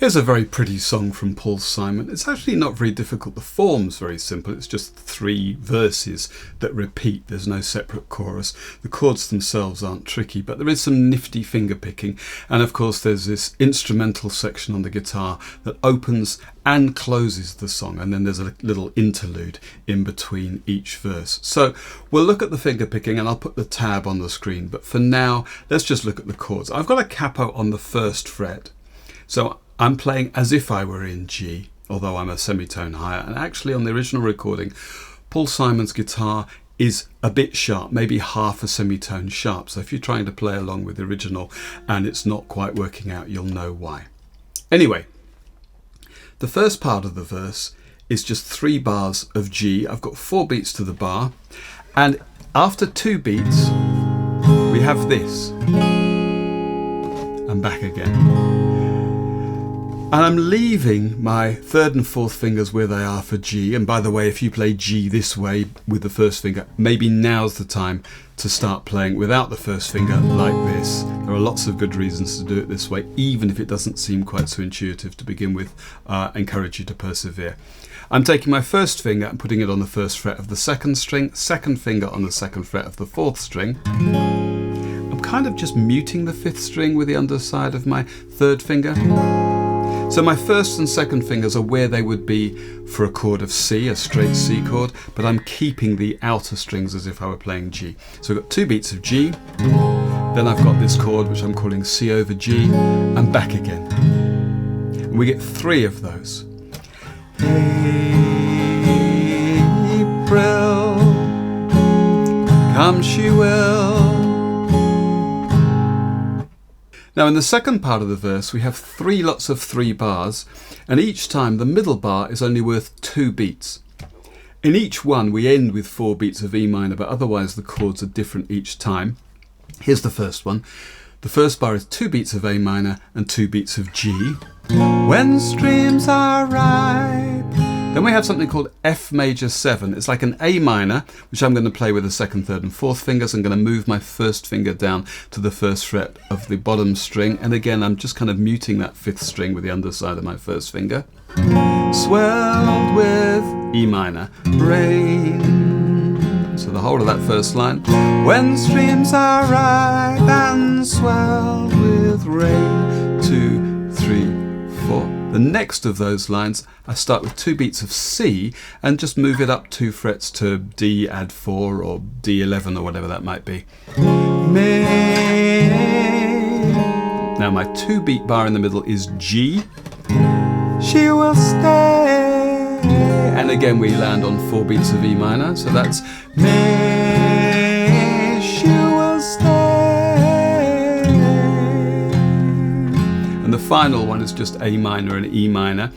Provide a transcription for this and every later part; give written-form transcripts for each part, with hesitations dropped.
Here's a very pretty song from Paul Simon. It's actually not very difficult. The form's very simple. It's just 3 verses that repeat. There's no separate chorus. The chords themselves aren't tricky, but there is some nifty finger picking. And of course, there's this instrumental section on the guitar that opens and closes the song. And then there's a little interlude in between each verse. So we'll look at the finger picking and I'll put the tab on the screen. But for now, let's just look at the chords. I've got a capo on the 1st fret. So I'm playing as if I were in G, although I'm a semitone higher. And actually on the original recording, Paul Simon's guitar is a bit sharp, maybe half a semitone sharp. So if you're trying to play along with the original and it's not quite working out, you'll know why. Anyway, the first part of the verse is just 3 bars of G. I've got 4 beats to the bar. And after 2 beats, we have this. And back again. And I'm leaving my 3rd and 4th fingers where they are for G. And by the way, if you play G this way with the 1st finger, maybe now's the time to start playing without the 1st finger like this. There are lots of good reasons to do it this way, even if it doesn't seem quite so intuitive to begin with. Encourage you to persevere. I'm taking my 1st finger and putting it on the 1st fret of the 2nd string, 2nd finger on the 2nd fret of the 4th string. I'm kind of just muting the 5th string with the underside of my 3rd finger. So my 1st and 2nd fingers are where they would be for a chord of C, a straight C chord, but I'm keeping the outer strings as if I were playing G. So I've got 2 beats of G, then I've got this chord which I'm calling C over G, and back again. And we get 3 of those. April, come she will. Now in the second part of the verse we have 3 lots of 3 bars, and each time the middle bar is only worth 2 beats. In each one we end with 4 beats of E minor, but otherwise the chords are different each time. Here's the first one. The first bar is 2 beats of A minor and 2 beats of G. When streams are ripe. Then we have something called F major 7. It's like an A minor, which I'm going to play with the 2nd, 3rd and 4th fingers. I'm going to move my 1st finger down to the 1st fret of the bottom string. And again, I'm just kind of muting that 5th string with the underside of my 1st finger. Swelled with E minor, rain. So the whole of that first line. When streams are ripe and swelled with rain. 2, 3, 4. The next of those lines, I start with 2 beats of C and just move it up 2 frets to D add 4 or D11 or whatever that might be. May. Now my 2 beat bar in the middle is G. She will stay. And again we land on 4 beats of E minor, so that's May. She will stay. And the final one is just A minor and E minor.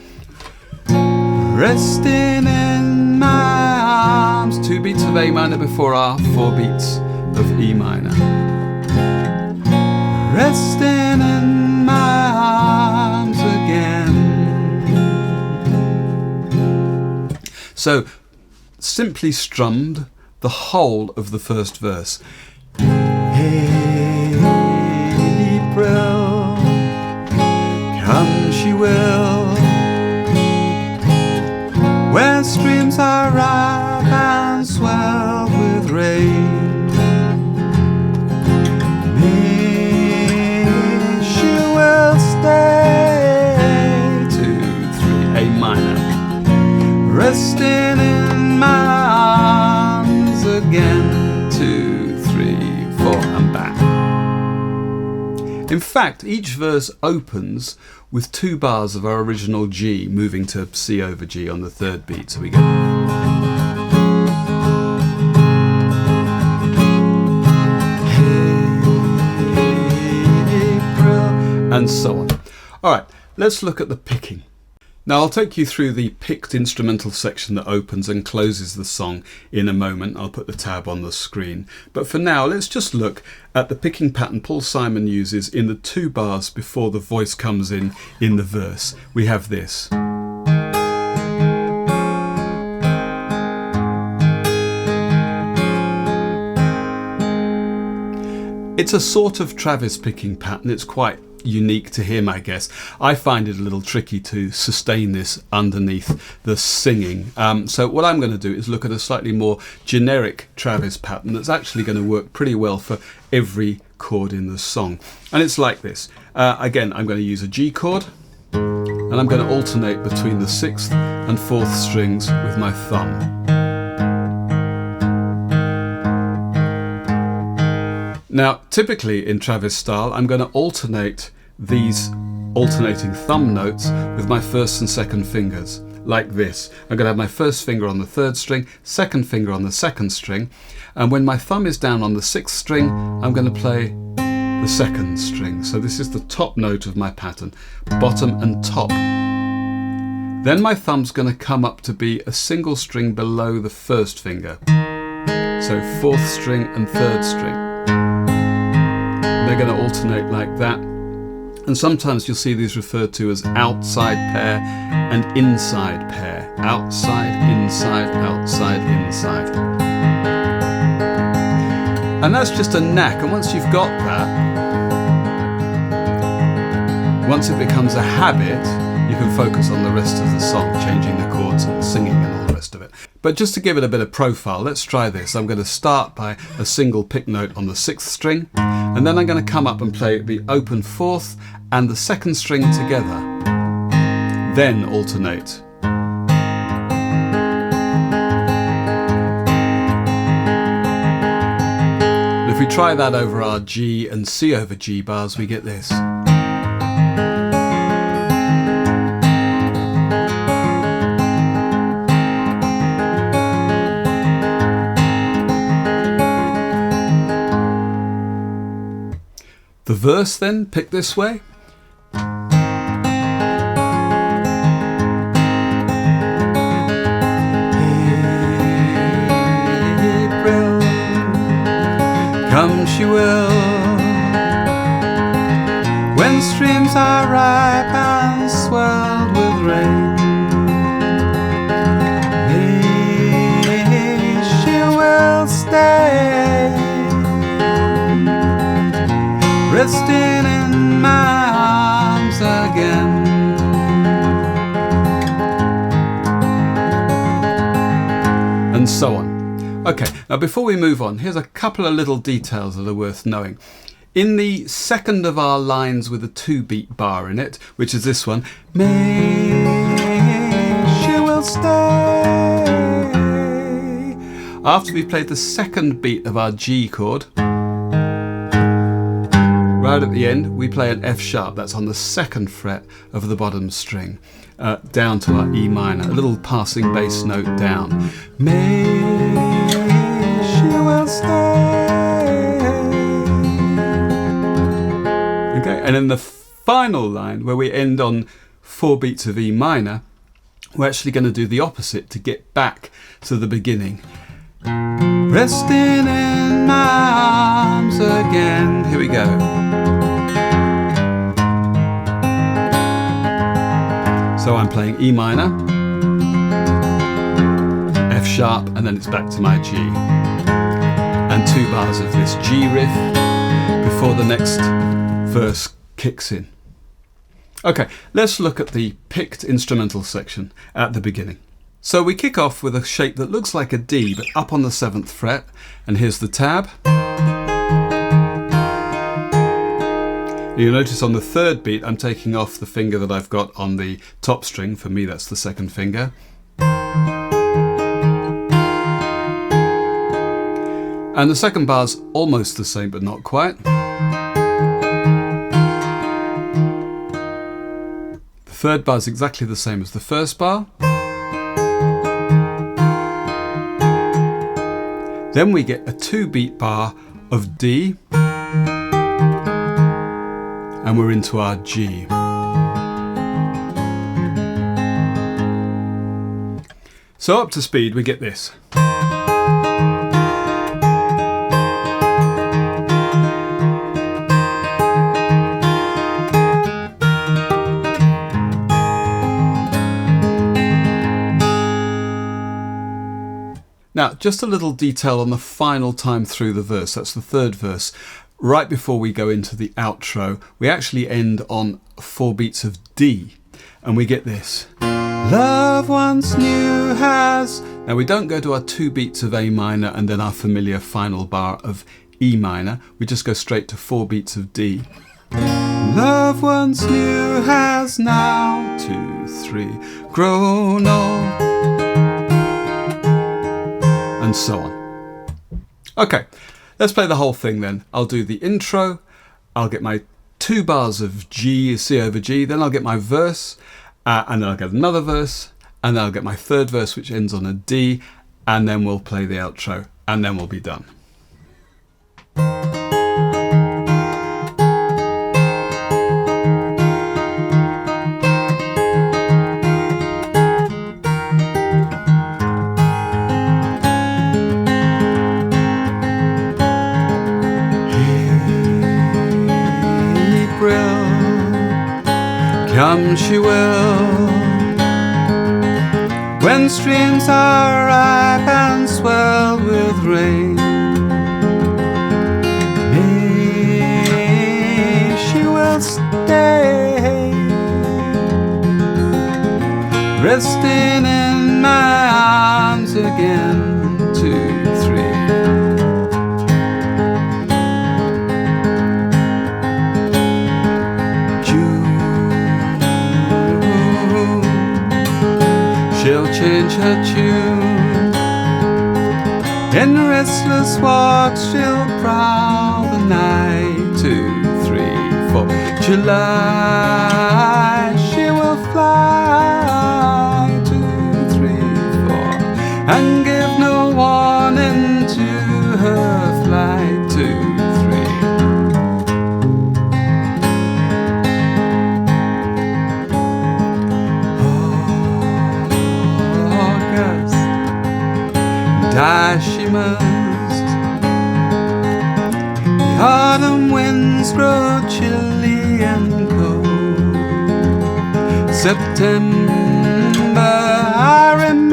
Resting in my arms. 2 beats of A minor before our 4 beats of E minor. Resting in my arms again. So, simply strummed the whole of the first verse. April, come she will, where streams are ripe and swell with rain. May she will stay. 2, 3, A minor. Resting in my arms again. 2, 3, 4, and back. In fact, each verse opens with 2 bars of our original G moving to C over G on the 3rd beat. So we go. April, and so on. All right, let's look at the picking. Now I'll take you through the picked instrumental section that opens and closes the song in a moment. I'll put the tab on the screen. But for now, let's just look at the picking pattern Paul Simon uses in the 2 bars before the voice comes in the verse. We have this. It's a sort of Travis picking pattern. It's quite unique to him, I guess. I find it a little tricky to sustain this underneath the singing. So what I'm going to do is look at a slightly more generic Travis pattern that's actually going to work pretty well for every chord in the song. And it's like this. Again, I'm going to use a G chord, and I'm going to alternate between the 6th and 4th strings with my thumb. Now, typically in Travis style, I'm going to alternate these alternating thumb notes with my 1st and 2nd fingers, like this. I'm going to have my 1st finger on the 3rd string, 2nd finger on the 2nd string, and when my thumb is down on the 6th string, I'm going to play the 2nd string. So this is the top note of my pattern, bottom and top. Then my thumb's going to come up to be a single string below the 1st finger. So 4th string and 3rd string. They're going to alternate like that, and sometimes you'll see these referred to as outside pair and inside pair. Outside, inside, outside, inside. And that's just a knack, and once you've got that, once it becomes a habit, you can focus on the rest of the song, changing the chords and singing and all the rest of it. But just to give it a bit of profile, let's try this. I'm going to start by a single pick note on the 6th string, and then I'm going to come up and play the open 4th and the 2nd string together. Then alternate. And if we try that over our G and C over G bars, we get this. The verse then, picked this way. April, come she will, when streams are ripe and swelled with rain. May she will stay, resting in my arms again. And so on. Okay, now before we move on, here's a couple of little details that are worth knowing. In the 2nd of our lines with a 2-beat bar in it, which is this one, May she will stay. After we've played the 2nd beat of our G chord, right at the end, we play an F sharp. That's on the 2nd fret of the bottom string, down to our E minor, a little passing bass note down. May she will stay. Okay, and in the final line, where we end on 4 beats of E minor, we're actually going to do the opposite to get back to the beginning. Resting in my arms again. Here we go. So I'm playing E minor, F sharp, and then it's back to my G. And 2 bars of this G riff before the next verse kicks in. Okay, let's look at the picked instrumental section at the beginning. So we kick off with a shape that looks like a D, but up on the 7th fret, and here's the tab. You'll notice on the 3rd beat, I'm taking off the finger that I've got on the top string. For me, that's the 2nd finger. And the 2nd bar's almost the same, but not quite. The 3rd bar's exactly the same as the 1st bar. Then we get a 2-beat bar of D, and we're into our G. So up to speed, we get this. Now, just a little detail on the final time through the verse. That's the 3rd verse. right before we go into the outro, we actually end on 4 beats of D, and we get this. Love once knew has... Now we don't go to our 2 beats of A minor and then our familiar final bar of E minor. We just go straight to 4 beats of D. Love once knew has now 2, 3 grown old, and so on. Okay, let's play the whole thing then. I'll do the intro, I'll get my 2 bars of G, C over G, then I'll get my verse, and then I'll get another verse, and then I'll get my 3rd verse which ends on a D, and then we'll play the outro, and then we'll be done. Come she will, when streams are ripe and swell with rain. May she will stay, resting in my arms again. 2, 3. She'll change her tune, in restless walks she'll prowl the night. 2, 3, 4. July, she will fly. 2, 3, 4, and give no warning to her flight. 2, 3. Die she must. The autumn winds grow chilly and cold. September, I remember